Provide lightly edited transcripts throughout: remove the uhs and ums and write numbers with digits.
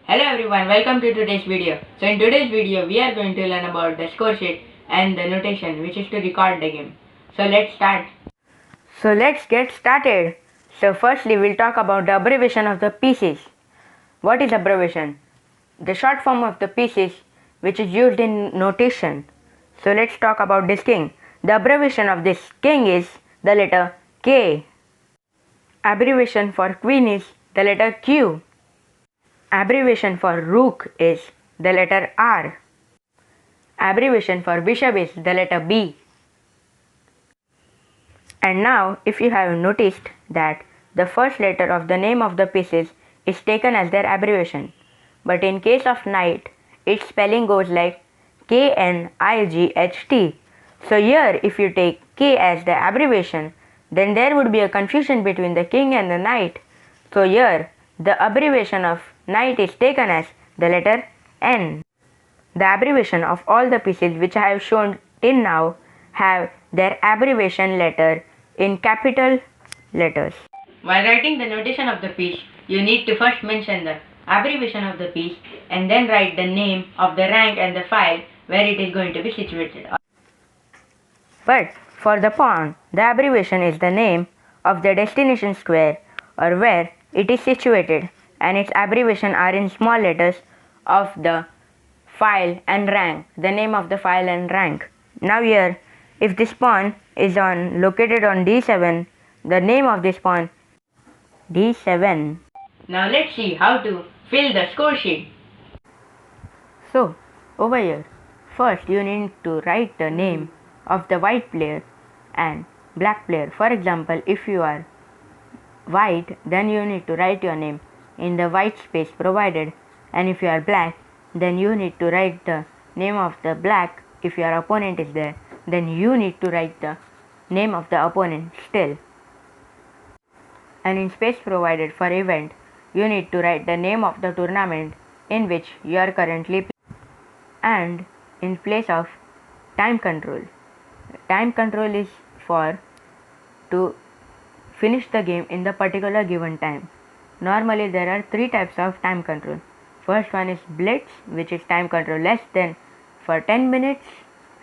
Hello everyone, welcome to today's video. So in today's video, we are going to learn about the score sheet and the notation which is to record the game. So let's start. So let's get started. So firstly, we'll talk about the abbreviation of the pieces. What is abbreviation? The short form of the pieces which is used in notation. So let's talk about this king. The abbreviation of this king is the letter K. Abbreviation for queen is the letter Q. Abbreviation for rook is the letter R. Abbreviation for bishop is the letter B. And now, if you have noticed that the first letter of the name of the pieces is taken as their abbreviation, but in case of knight, its spelling goes like KNIGHT. So here, if you take K as the abbreviation, then there would be a confusion between the king and the knight. So here, the abbreviation of knight is taken as the letter N. The abbreviation of all the pieces which I have shown till now have their abbreviation letter in capital letters. While writing the notation of the piece, you need to first mention the abbreviation of the piece and then write the name of the rank and the file where it is going to be situated. But for the pawn, the abbreviation is the name of the destination square or where it is situated, and its abbreviation are in small letters of the file and rank, the name of the file and rank. Now here, if this pawn is located on d7, the name of this pawn d7. Now let's see how to fill the score sheet. So over here, first you need to write the name of the white player and black player. For example, if you are white, then you need to write your name in the white space provided, and if you are black, then you need to write the name of the black. If your opponent is there, then you need to write the name of the opponent still. And in space provided for event, you need to write the name of the tournament in which you are currently playing. And in place of time control is for to finish the game in the particular given time. Normally there are three types of time control. First one is blitz, which is time control less than for 10 minutes,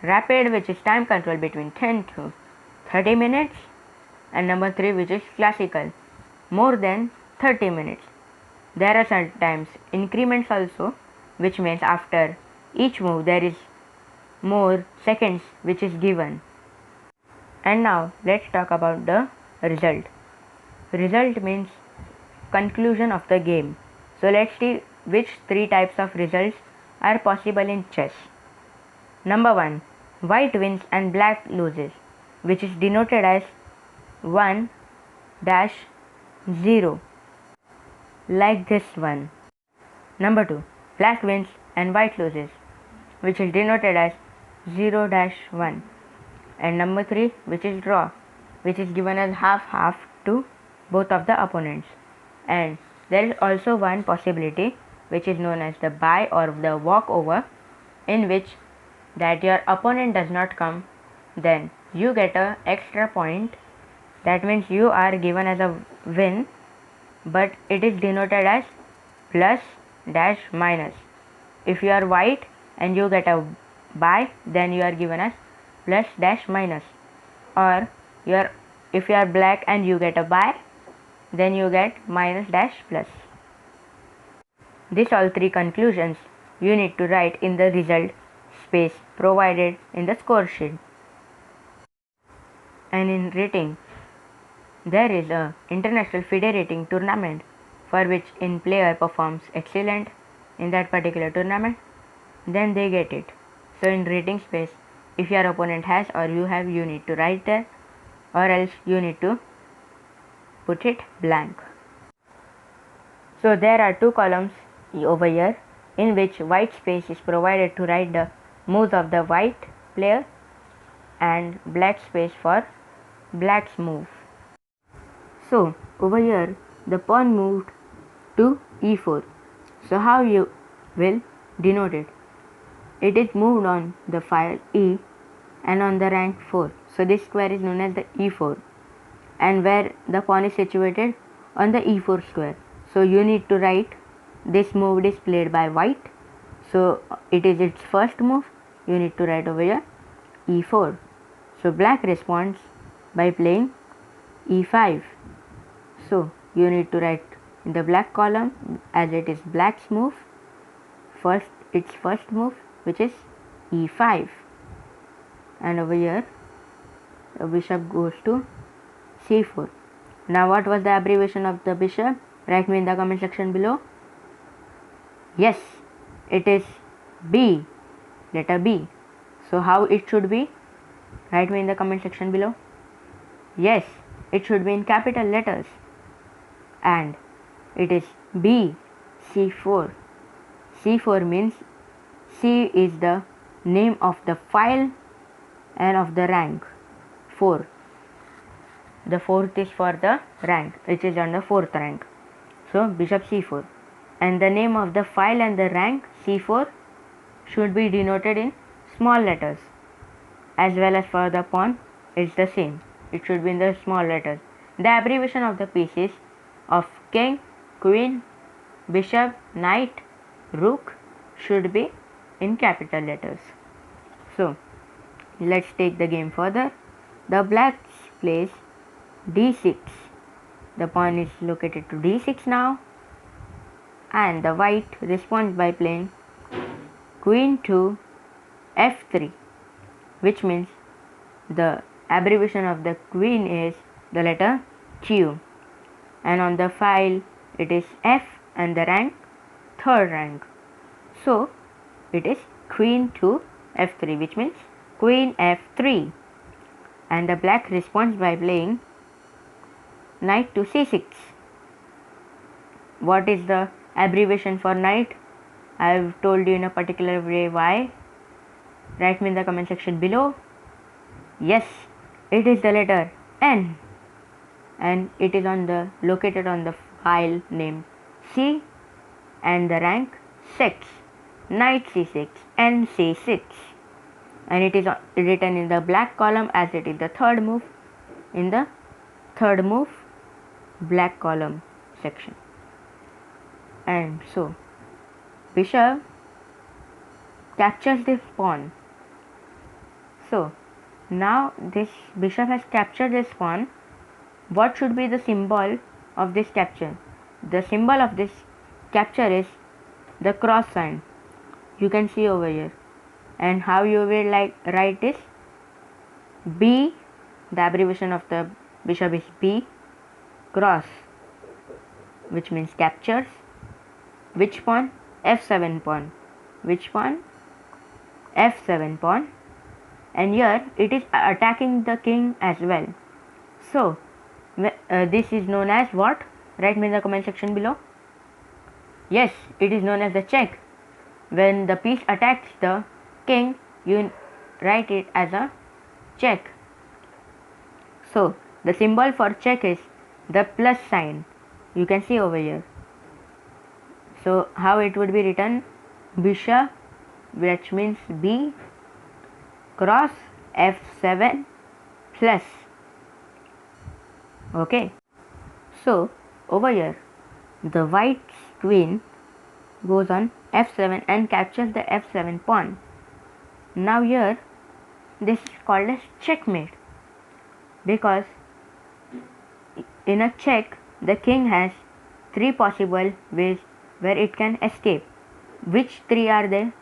rapid, which is time control between 10 to 30 minutes, and number 3, which is classical, more than 30 minutes. There are sometimes increments also, which means after each move there is more seconds which is given. And now let's talk about the result. Result means conclusion of the game. So let's see which three types of results are possible in chess. Number 1, white wins and black loses, which is denoted as 1-0, like this one. Number 2, black wins and white loses, which is denoted as 0-1. And number 3, which is draw, which is given as half-half to both of the opponents. And there is also one possibility which is known as the bye or the walkover, in which that your opponent does not come, then you get a extra point. That means you are given as a win, but it is denoted as plus-minus. If you are white and you get a bye, then you are given as plus-minus. Or if you are black and you get a bye, then you get minus-plus. These all three conclusions you need to write in the result space provided in the score sheet. And in rating, there is a international FIDE rating tournament for which in player performs excellent in that particular tournament, then they get it. So in rating space, if your opponent has or you have, you need to write there, or else you need to put it blank. So there are two columns over here in which white space is provided to write the moves of the white player and black space for black's move. So over here the pawn moved to e4. So how you will denote it? It is moved on the file E and on the rank 4. So this square is known as the e4, and where the pawn is situated on the e4 square. So you need to write this move is played by white, so it is its first move. You need to write over here e4. So black responds by playing e5. So you need to write in the black column, as it is black's move, its first move, which is e5, and over here the bishop goes to c4. Now what was the abbreviation of the bishop? Write me in the comment section below. Yes, it is B, letter B. So how it should be? Write me in the comment section below. Yes, it should be in capital letters, and it is B, C4. C4 means C is the name of the file and of the rank 4. The fourth is for the rank, which is on the fourth rank. So bishop c4, and the name of the file and the rank c4 should be denoted in small letters, as well as for the pawn it's the same, it should be in the small letters. The abbreviation of the pieces of king, queen, bishop, knight, rook should be in capital letters. So let's take the game further. The blacks plays d6. The pawn is located to d6 now, and the white responds by playing queen to f3, which means the abbreviation of the queen is the letter Q, and on the file it is F, and the rank third rank. So it is queen to f3, which means queen f3, and the black responds by playing knight to c6. What is the abbreviation for knight? I have told you in a particular way why. Write me in the comment section below. Yes, it is the letter N, and it is located on the file named C, and the rank 6. Knight c6, N c6, and it is written in the black column as it is the third move in the third move black column section. And so bishop captures this pawn. So now this bishop has captured this pawn. What should be the symbol of this capture? The symbol of this capture is the cross sign. You can see over here. And how you will write this? B, the abbreviation of the bishop is B, cross, which means captures. Which pawn? F7 pawn. Which pawn? F7 pawn. And here it is attacking the king as well. So this is known as what? Write me in the comment section below. Yes, it is known as the check. When the piece attacks the king, you write it as a check. So the symbol for check is the plus sign. You can see over here. So how it would be written? Bishop, which means B, cross f7 plus. Okay. So over here the white's queen goes on f7 and captures the f7 pawn. Now here this is called as checkmate, because in a check the king has 3 possible ways where it can escape. Which 3 are they?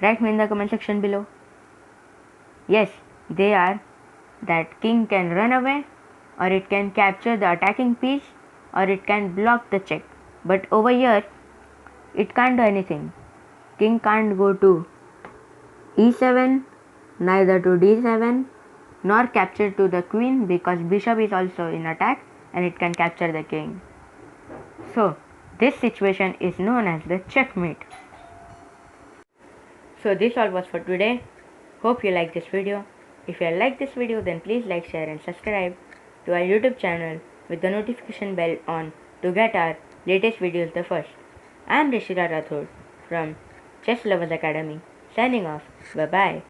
Write me in the comment section below. Yes, they are that king can run away, or it can capture the attacking piece, or it can block the check. But over here it can't do anything. King can't go to e7, neither to d7, nor capture to the queen, because bishop is also in attack and it can capture the king. So this situation is known as the checkmate. So this all was for today. Hope you like this video. If you like this video, then please like, share and subscribe to our YouTube channel with the notification bell on to get our latest videos the first. I am Rishira Rathod from Chess Lovers Academy, signing off. Bye bye.